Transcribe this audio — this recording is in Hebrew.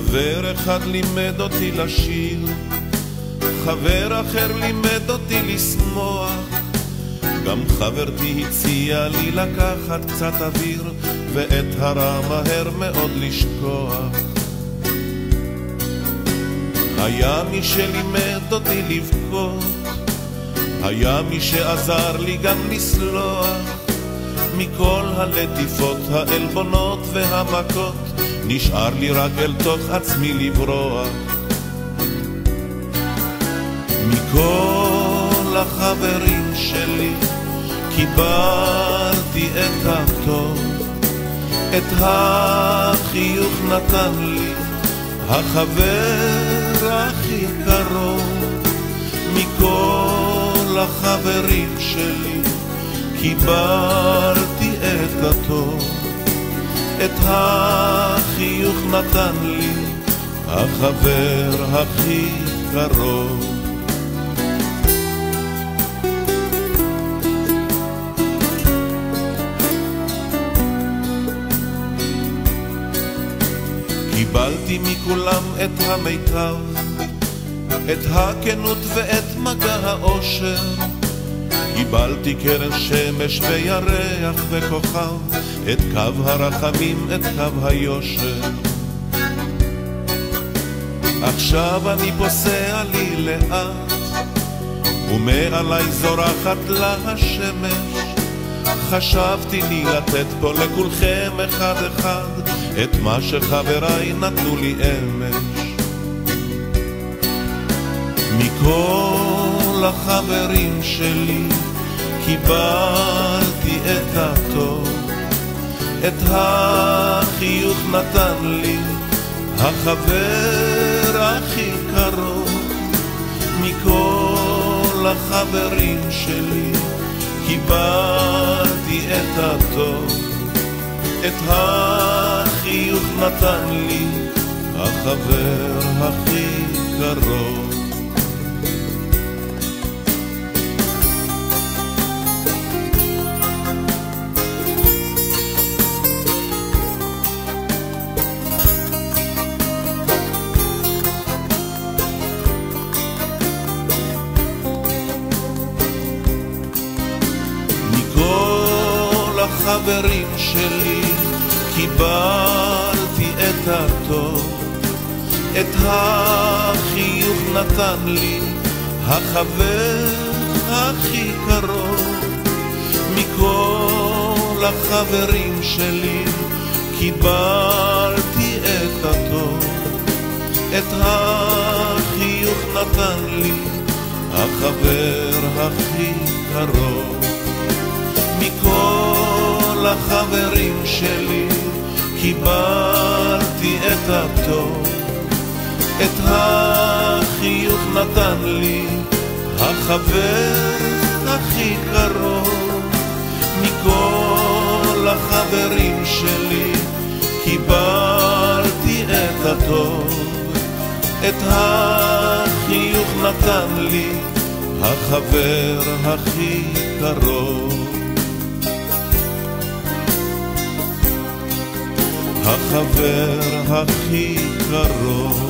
חבר אחד לימד אותי לשיר, חבר אחר לימד אותי לשמוח, גם חברתי הציעה לי לקחת קצת אוויר ואת הרע מהר מאוד לשכוח. היה מי שלימד אותי לבכות, היה מי שעזר לי גם לסלוח, מכל הלטיפות, העלבונות והמכות נשאר לי רק אל תוך עצמי לברוח. מכל החברים שלי קיבלתי את הטוב, את החיוך נתן לי החבר הכי קרוב. מכל החברים שלי קיבלתי את הטוב, את החיוך נתן לי החבר הכי קרוב. קיבלתי מכולם את המיטב, את הכנות ואת מגע האושר, קיבלתי קרן שמש וירח וכוכב, את קו הרחמים, את קו היושר. עכשיו אני פוסע לי לאט, ומעלי זורחת לה השמש. חשבתי לי לתת פה לכולכם אחד אחד את מה שחבריי נתנו לי אמש. מכל החברים שלי קיבלתי את הטוב, את החיוך נתן לי החבר הכי קרוב. מכל החברים שלי קיבלתי את הטוב, את החיוך נתן לי החבר הכי קרוב. החברים שלי קיבלתי את הטוב, את החיוך נתן לי החבר הכי קרוב. מכל החברים שלי קיבלתי את הטוב, את החיוך נתן לי החבר הכי קרוב. מכל החברים שלי קיבלתי את הטוב, את החיוך נתן לי החבר הכי קרוב. מכל החברים שלי קיבלתי את הטוב, את החיוך נתן לי החבר הכי קרוב. החבר הכי קרוב.